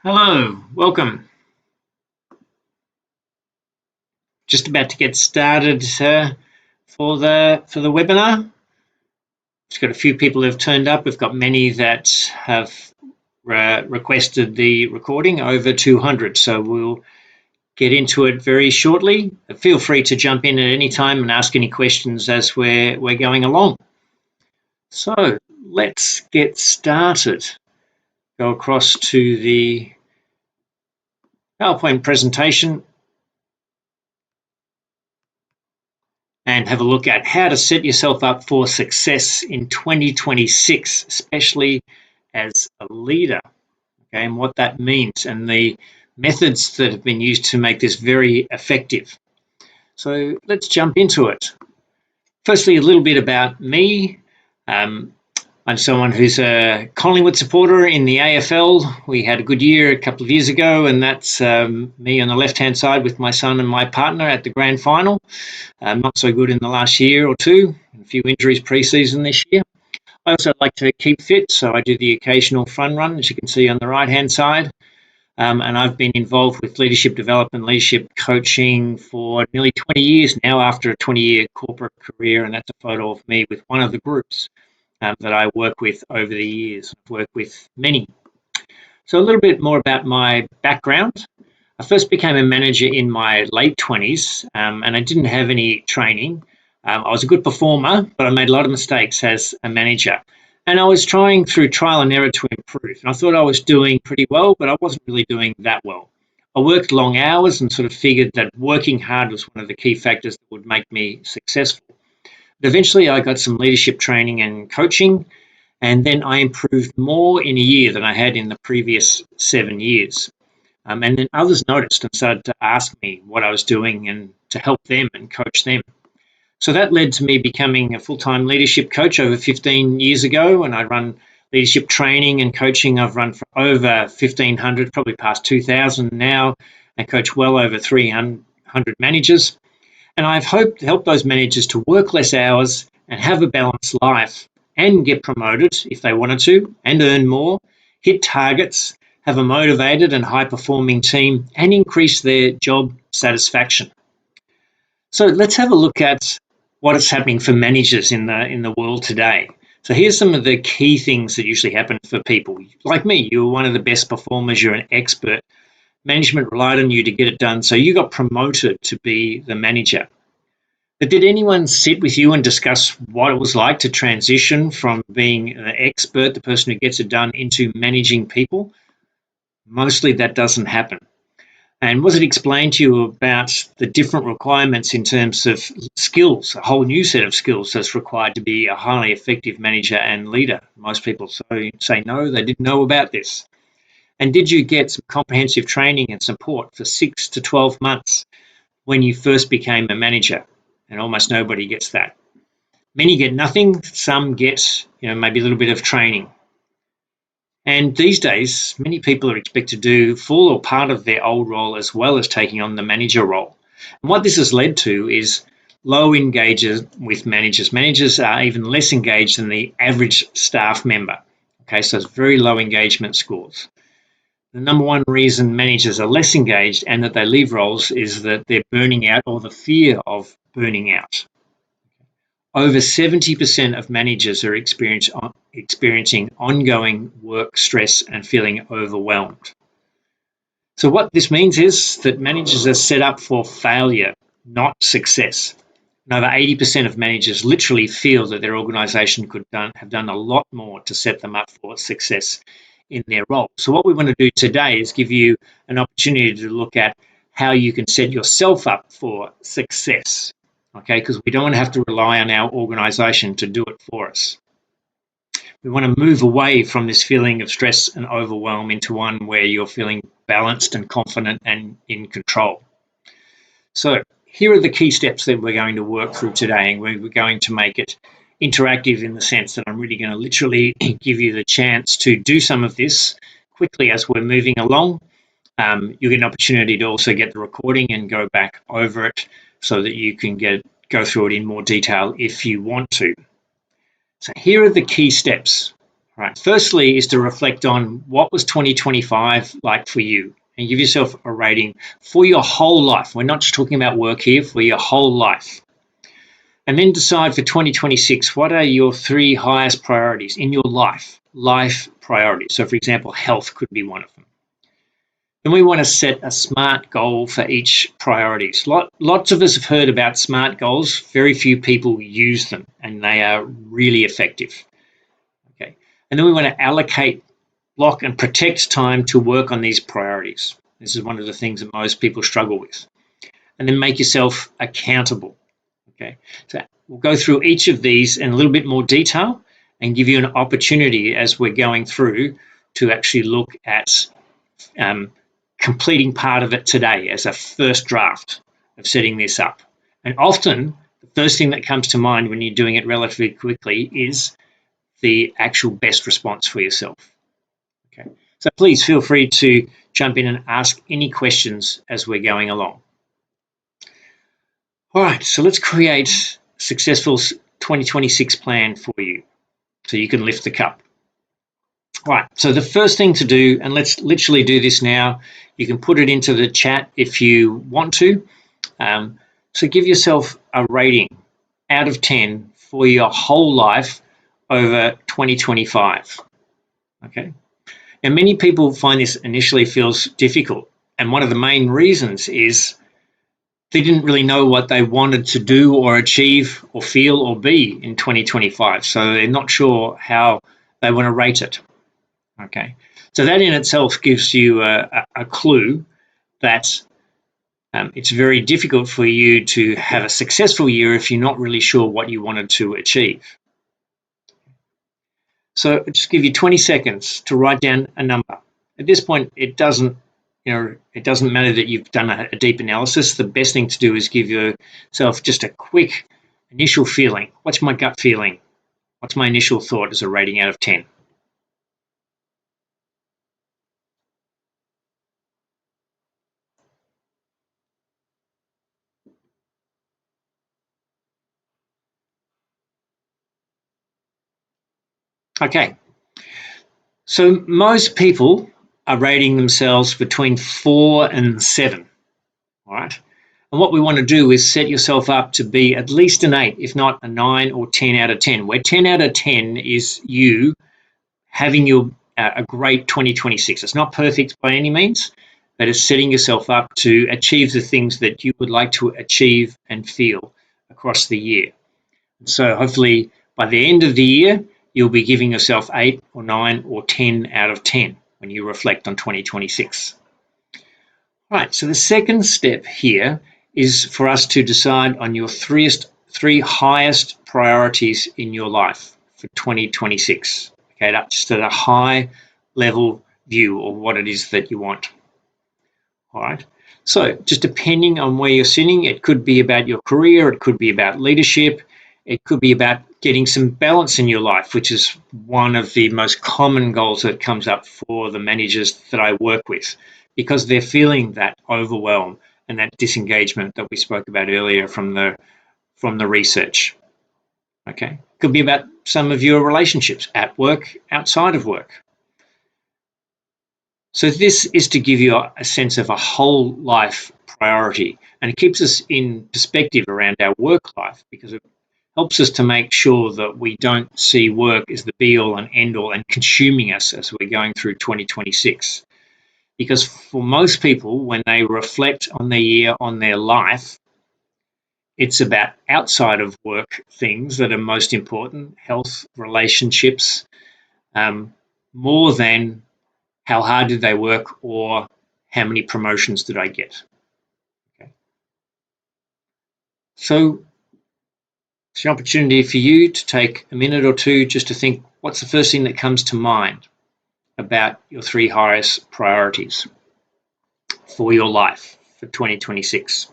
Hello, welcome. Just about to get started for the webinar. Just got a few people who've turned up. We've got many that have requested the recording, over 200. So we'll get into it very shortly. Feel free to jump in at any time and ask any questions as we're going along. So let's get started. Go across to the PowerPoint presentation and have a look at how to set yourself up for success in 2026, especially as a leader, okay, and what that means and the methods that have been used to make this very effective. So let's jump into it. Firstly, a little bit about me. I'm someone who's a Collingwood supporter in the AFL. We had a good year a couple of years ago, and that's me on the left-hand side with my son and my partner at the grand final. Not so good in the last year or two, a few injuries pre-season this year. I also like to keep fit, so I do the occasional fun run, as you can see on the right-hand side. And I've been involved with leadership development, leadership coaching for nearly 20 years now, after a 20-year corporate career, and that's a photo of me with one of the groups that I work with over the years. I've worked with many. So a little bit more about my background. I first became a manager in my late 20s, and I didn't have any training. I was a good performer, but I made a lot of mistakes as a manager. And I was trying through trial and error to improve. And I thought I was doing pretty well, but I wasn't really doing that well. I worked long hours and sort of figured that working hard was one of the key factors that would make me successful. But eventually I got some leadership training and coaching, and then I improved more in a year than I had in the previous 7 years. And then others noticed and started to ask me what I was doing and to help them and coach them. So that led to me becoming a full-time leadership coach over 15 years ago, and I run leadership training and coaching. I've run for over 1,500, probably past 2,000 now, and coach well over 300 managers. And I've helped those managers to work less hours and have a balanced life and get promoted if they wanted to and earn more, hit targets, have a motivated and high-performing team, and increase their job satisfaction. So let's have a look at what is happening for managers in the world today. So here's some of the key things that usually happen for people. Like me, you're one of the best performers, you're an expert. Management relied on you to get it done, so you got promoted to be the manager. But did anyone sit with you and discuss what it was like to transition from being an expert, the person who gets it done, into managing people? Mostly that doesn't happen. And was it explained to you about the different requirements in terms of skills, a whole new set of skills that's required to be a highly effective manager and leader? Most people say no, they didn't know about this. And did you get some comprehensive training and support for 6 to 12 months when you first became a manager? And almost nobody gets that. Many get nothing, some get maybe a little bit of training. And these days, many people are expected to do full or part of their old role as well as taking on the manager role. And what this has led to is low engagement with managers. Managers are even less engaged than the average staff member. Okay, so it's very low engagement scores. The number one reason managers are less engaged and that they leave roles is that they're burning out or the fear of burning out. Over 70% of managers are experiencing ongoing work stress and feeling overwhelmed. So what this means is that managers are set up for failure, not success. And over 80% of managers literally feel that their organisation could have done a lot more to set them up for success in their role. So what we want to do today is give you an opportunity to look at how you can set yourself up for success. Okay, because we don't want to have to rely on our organisation to do it for us. We want to move away from this feeling of stress and overwhelm into one where you're feeling balanced and confident and in control. So here are the key steps that we're going to work through today, and we're going to make it interactive in the sense that I'm really going to literally give you the chance to do some of this quickly as we're moving along. You get an opportunity to also get the recording and go back over it so that you can go through it in more detail if you want to. So here are the key steps. All right. Firstly is to reflect on what was 2025 like for you, and give yourself a rating for your whole life. We're not just talking about work here, for your whole life. And then decide for 2026, what are your 3 highest priorities in your life priorities. So for example, health could be one of them. Then we want to set a SMART goal for each priorities. Lots of us have heard about SMART goals. Very few people use them, and they are really effective. Okay. And then we want to allocate, block, and protect time to work on these priorities. This is one of the things that most people struggle with. And then make yourself accountable. Okay. So we'll go through each of these in a little bit more detail and give you an opportunity as we're going through to actually look at completing part of it today as a first draft of setting this up. And often the first thing that comes to mind when you're doing it relatively quickly is the actual best response for yourself. Okay. So please feel free to jump in and ask any questions as we're going along. All right, so let's create a successful 2026 plan for you so you can lift the cup. All right, so the first thing to do, and let's literally do this now, you can put it into the chat if you want to. So give yourself a rating out of 10 for your whole life over 2025. Okay. Now, many people find this initially feels difficult, and one of the main reasons is they didn't really know what they wanted to do or achieve or feel or be in 2025, so they're not sure how they want to rate it. Okay, so that in itself gives you a clue that it's very difficult for you to have a successful year if you're not really sure what you wanted to achieve. So I'll just give you 20 seconds to write down a number. At this point, it doesn't matter that you've done a deep analysis. The best thing to do is give yourself just a quick initial feeling. What's my gut feeling? What's my initial thought as a rating out of 10? Okay, so most people are rating themselves between 4 and 7, all right? And what we want to do is set yourself up to be at least an 8, if not a 9 or 10 out of 10, where 10 out of 10 is you having a great 2026. It's not perfect by any means, but it's setting yourself up to achieve the things that you would like to achieve and feel across the year. So hopefully by the end of the year, you'll be giving yourself 8 or 9 or 10 out of 10 when you reflect on 2026. All right, so the second step here is for us to decide on your three highest priorities in your life for 2026. Okay, that's just at a high level view of what it is that you want. All right, so just depending on where you're sitting, it could be about your career, it could be about leadership, it could be about getting some balance in your life, which is one of the most common goals that comes up for the managers that I work with, because they're feeling that overwhelm and that disengagement that we spoke about earlier from the research. Okay, could be about some of your relationships at work, outside of work. So this is to give you a sense of a whole life priority, and it keeps us in perspective around our work life, because it helps us to make sure that we don't see work as the be all and end all and consuming us as we're going through 2026. Because for most people, when they reflect on their year, on their life, it's about outside of work things that are most important, health, relationships, more than how hard did they work or how many promotions did I get. Okay. So it's an opportunity for you to take a minute or two just to think, what's the first thing that comes to mind about your 3 highest priorities for your life for 2026?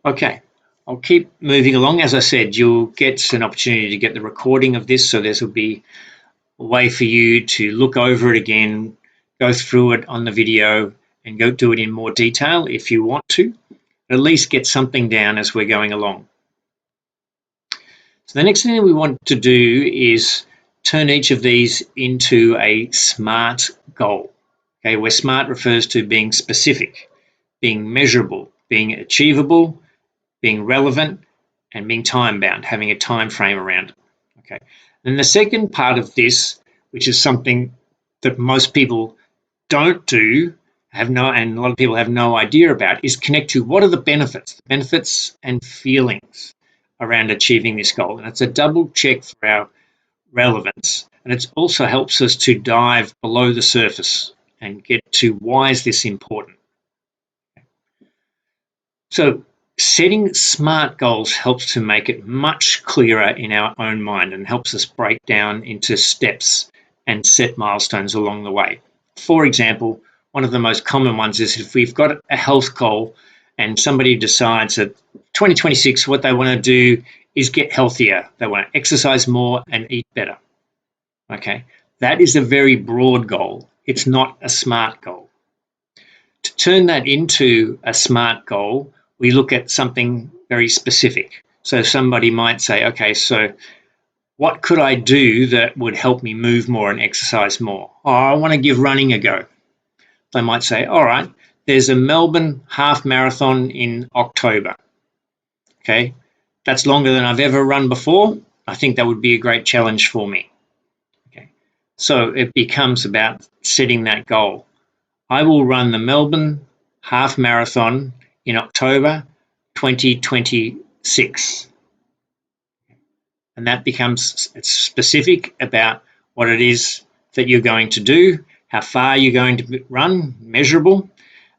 Okay, I'll keep moving along. As I said, you'll get an opportunity to get the recording of this, so this will be a way for you to look over it again, go through it on the video, and go do it in more detail if you want to. At least get something down as we're going along. So the next thing that we want to do is turn each of these into a SMART goal. Okay, where SMART refers to being specific, being measurable, being achievable, being relevant, and being time-bound, having a time frame around it. Okay. Then the second part of this, which is something that most people don't do, and a lot of people have no idea about, is connect to what are the benefits and feelings around achieving this goal. And it's a double check for our relevance, and it also helps us to dive below the surface and get to why is this important. So setting SMART goals helps to make it much clearer in our own mind and helps us break down into steps and set milestones along the way. For example, one of the most common ones is if we've got a health goal and somebody decides that 2026 what they want to do is get healthier. They want to exercise more and eat better. Okay, that is a very broad goal. It's not a SMART goal. To turn that into a SMART goal, we look at something very specific. So somebody might say, okay, so what could I do that would help me move more and exercise more? Oh, I want to give running a go. They might say, all right, there's a Melbourne half marathon in October. Okay, that's longer than I've ever run before. I think that would be a great challenge for me. Okay, so it becomes about setting that goal. I will run the Melbourne half marathon in October 2026. And that becomes specific about what it is that you're going to do, how far you're going to run, measurable,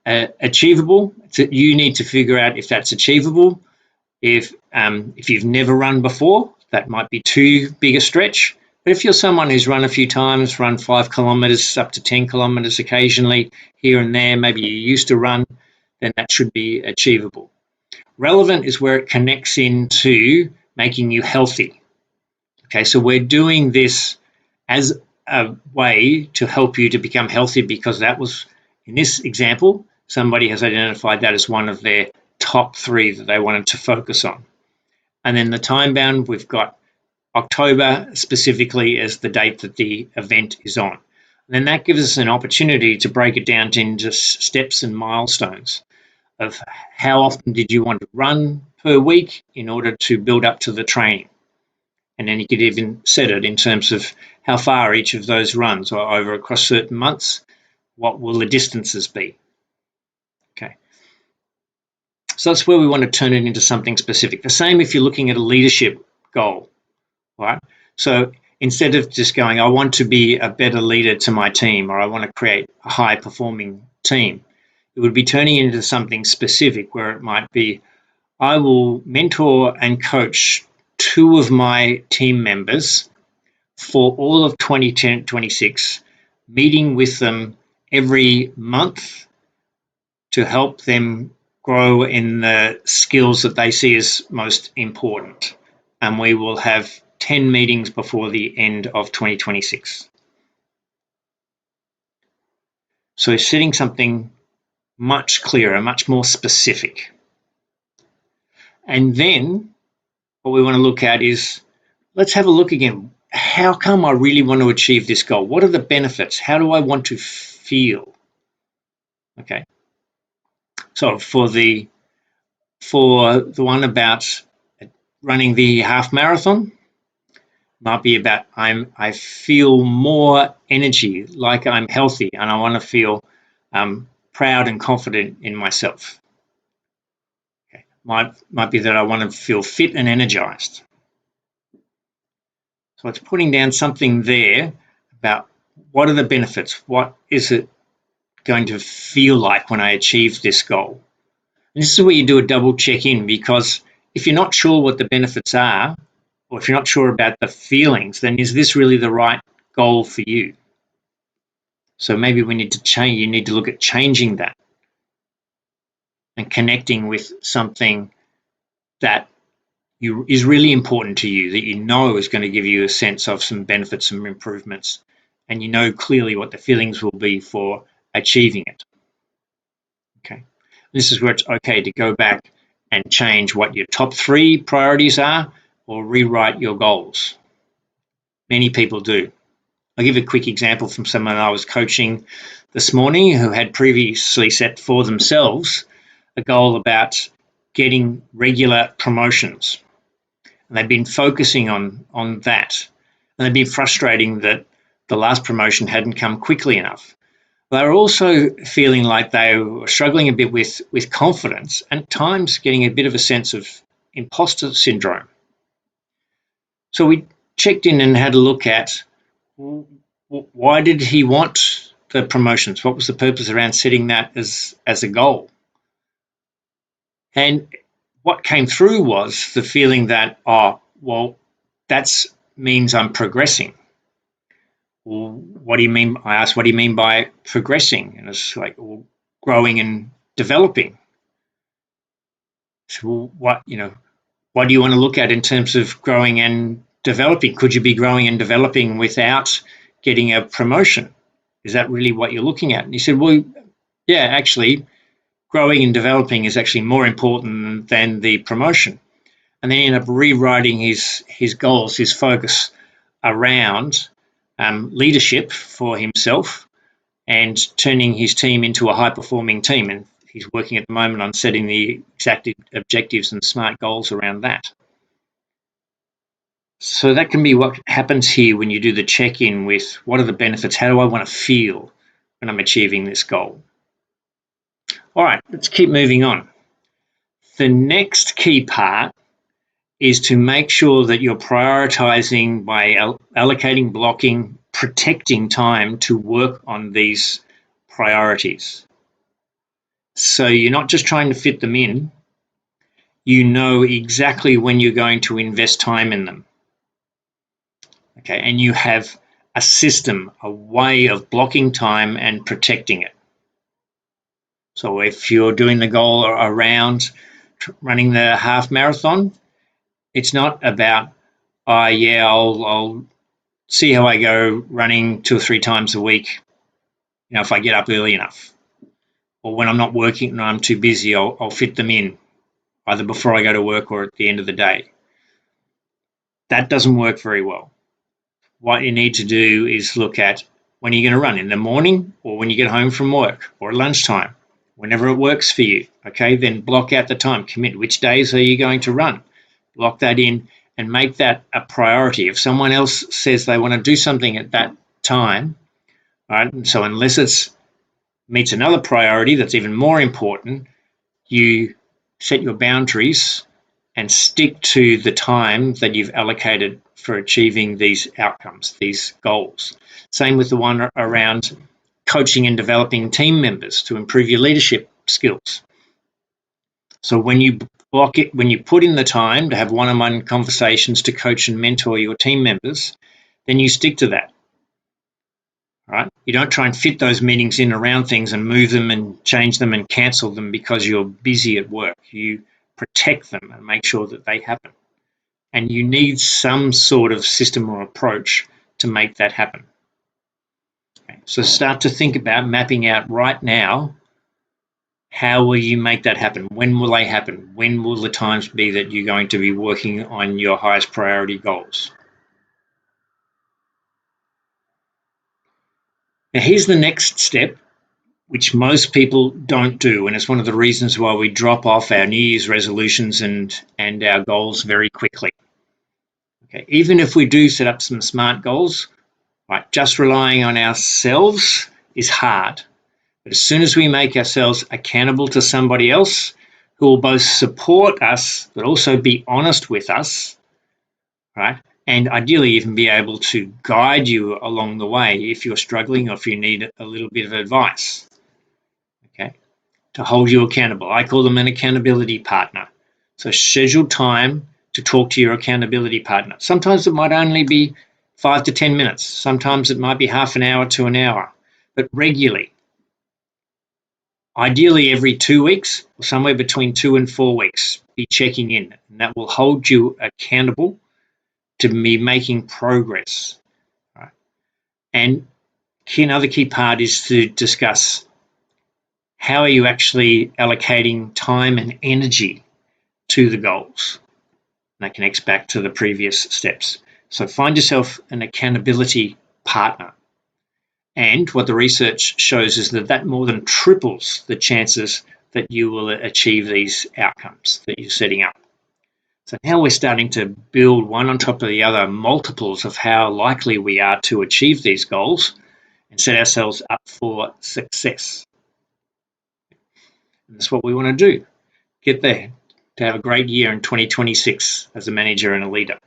achievable. So you need to figure out if that's achievable. If you've never run before, that might be too big a stretch. But if you're someone who's run a few times, run 5 kilometres up to 10 kilometres occasionally, here and there, maybe you used to run, then that should be achievable. Relevant is where it connects into making you healthy. Okay, so we're doing this as a way to help you to become healthy because that was, in this example, somebody has identified that as one of their top 3 that they wanted to focus on. And then the time bound, we've got October specifically as the date that the event is on. And then that gives us an opportunity to break it down into steps and milestones of how often did you want to run per week in order to build up to the training. And then you could even set it in terms of how far each of those runs or over across certain months, what will the distances be? Okay. So that's where we want to turn it into something specific. The same if you're looking at a leadership goal, right? So instead of just going, I want to be a better leader to my team, or I want to create a high performing team, it would be turning it into something specific where it might be, I will mentor and coach 2 of my team members for all of 2026, meeting with them every month to help them grow in the skills that they see as most important. And we will have 10 meetings before the end of 2026. So setting something much clearer, much more specific. And then what we want to look at is, let's have a look again. How come I really want to achieve this goal? What are the benefits? How do I want to feel? Okay. So for the one about running the half marathon, might be about I feel more energy, like I'm healthy, and I want to feel proud and confident in myself. Okay. Might be that I want to feel fit and energized. So it's putting down something there about what are the benefits? What is it going to feel like when I achieve this goal? And this is where you do a double check in, because if you're not sure what the benefits are, or if you're not sure about the feelings, then is this really the right goal for you? So maybe we need to change. You need to look at changing that and connecting with something that is really important to you, that you know is going to give you a sense of some benefits, some improvements, and you know clearly what the feelings will be for achieving it. Okay, this is where it's okay to go back and change what your top 3 priorities are or rewrite your goals? Many people do. I'll give a quick example from someone I was coaching this morning who had previously set for themselves a goal about getting regular promotions. And they've been focusing on that. And they've been frustrating that the last promotion hadn't come quickly enough. They were also feeling like they were struggling a bit with confidence and at times getting a bit of a sense of imposter syndrome. So we checked in and had a look at why did he want the promotions? What was the purpose around setting that as a goal? And what came through was the feeling that, that means I'm progressing. Well, what do you mean? I asked, what do you mean by progressing? And it's like, well, growing and developing. So, what do you want to look at in terms of growing and developing? Could you be growing and developing without getting a promotion? Is that really what you're looking at? And he said, well, yeah, actually, growing and developing is actually more important than the promotion. And then he ended up rewriting his goals, his focus around leadership for himself and turning his team into a high-performing team. And he's working at the moment on setting the exact objectives and SMART goals around that. So that can be what happens here when you do the check-in with what are the benefits, how do I want to feel when I'm achieving this goal? All right, let's keep moving on. The next key part is to make sure that you're prioritizing by allocating, blocking, protecting time to work on these priorities. So you're not just trying to fit them in, you know exactly when you're going to invest time in them. Okay, and you have a system, a way of blocking time and protecting it. So if you're doing the goal around running the half marathon, it's not about, I'll see how I go running 2 or 3 times a week, if I get up early enough. Or when I'm not working and I'm too busy, I'll fit them in, either before I go to work or at the end of the day. That doesn't work very well. What you need to do is look at when you're going to run, in the morning or when you get home from work or at lunchtime, whenever it works for you. Okay, then block out the time, commit. Which days are you going to run? Block that in and make that a priority. If someone else says they want to do something at that time, right, so unless it meets another priority that's even more important, you set your boundaries and stick to the time that you've allocated for achieving these outcomes, these goals. Same with the one around coaching and developing team members to improve your leadership skills. So when you block it, when you put in the time to have one-on-one conversations to coach and mentor your team members, then you stick to that. Right? You don't try and fit those meetings in around things and move them and change them and cancel them because you're busy at work. You protect them and make sure that they happen. And you need some sort of system or approach to make that happen. Okay. So start to think about mapping out right now, how will you make that happen? When will they happen? When will the times be that you're going to be working on your highest priority goals? Now, here's the next step, which most people don't do, and it's one of the reasons why we drop off our New Year's resolutions and our goals very quickly. Okay, even if we do set up some SMART goals, right, just relying on ourselves is hard. But as soon as we make ourselves accountable to somebody else who will both support us but also be honest with us, right, and ideally even be able to guide you along the way if you're struggling or if you need a little bit of advice, okay, to hold you accountable. I call them an accountability partner. So schedule time to talk to your accountability partner. Sometimes it might only be 5 to 10 minutes. Sometimes it might be half an hour to an hour, but regularly. Ideally every 2 weeks or somewhere between 2 and 4 weeks, be checking in, and that will hold you accountable to be making progress. Right? And another key part is to discuss how are you actually allocating time and energy to the goals. that connects back to the previous steps. So find yourself an accountability partner. And what the research shows is that more than triples the chances that you will achieve these outcomes that you're setting up. So now we're starting to build one on top of the other, multiples of how likely we are to achieve these goals and set ourselves up for success. And that's what we want to do. Get there to have a great year in 2026 as a manager and a leader.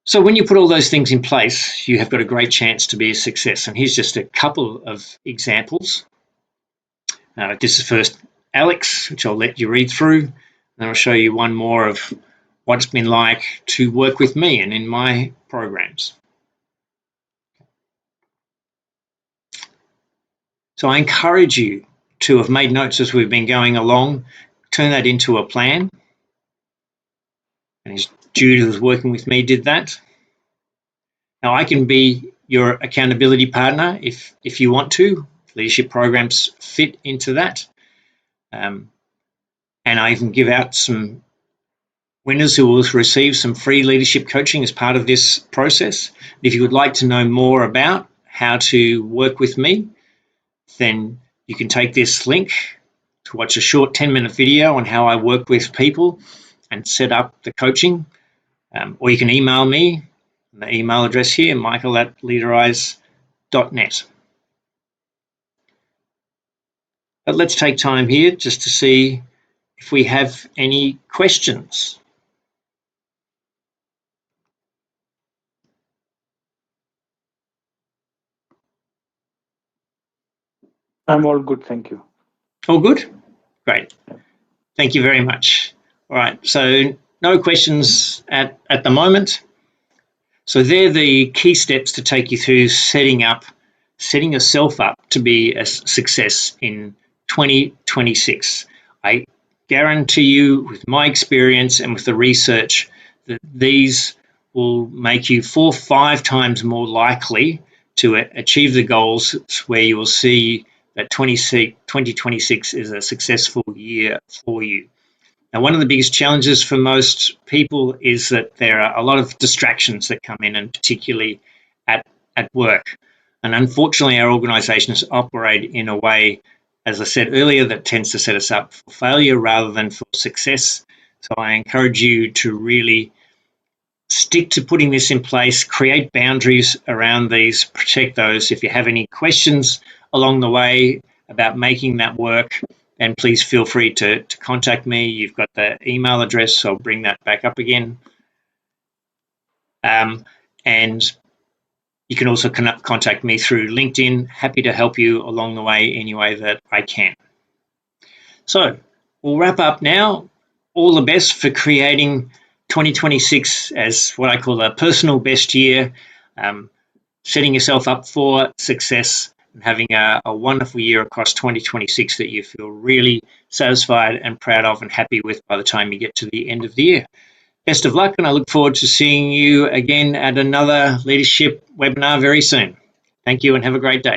So when you put all those things in place, you have got a great chance to be a success. And here's just a couple of examples. This is first Alex, which I'll let you read through. Then I'll show you one more of what it's been like to work with me and in my programs. So I encourage you to have made notes as we've been going along, turn that into a plan. And Jude, who was working with me, did that. Now I can be your accountability partner if you want to. Leadership programs fit into that. And I can give out some winners who will receive some free leadership coaching as part of this process. If you would like to know more about how to work with me, then you can take this link to watch a short 10-minute video on how I work with people and set up the coaching. Or you can email me, the email address here, michael@leaderize.net. But let's take time here just to see if we have any questions. I'm all good, thank you. All good? Great. Thank you very much. All right, so no questions at the moment. So they're the key steps to take you through setting yourself up to be a success in 2026. I guarantee you, with my experience and with the research, that these will make you 4 or 5 times more likely to achieve the goals, where you will see that 2026 is a successful year for you. Now, one of the biggest challenges for most people is that there are a lot of distractions that come in, and particularly at work. And unfortunately, our organizations operate in a way, as I said earlier, that tends to set us up for failure rather than for success. So I encourage you to really stick to putting this in place, create boundaries around these, protect those. If you have any questions along the way about making that work, then please feel free to contact me. You've got the email address, so I'll bring that back up again. And you can also contact me through LinkedIn. Happy to help you along the way any way that I can. So we'll wrap up now. All the best for creating 2026 as what I call a personal best year, setting yourself up for success and having a wonderful year across 2026 that you feel really satisfied and proud of and happy with by the time you get to the end of the year. Best of luck, and I look forward to seeing you again at another leadership webinar very soon. Thank you and have a great day.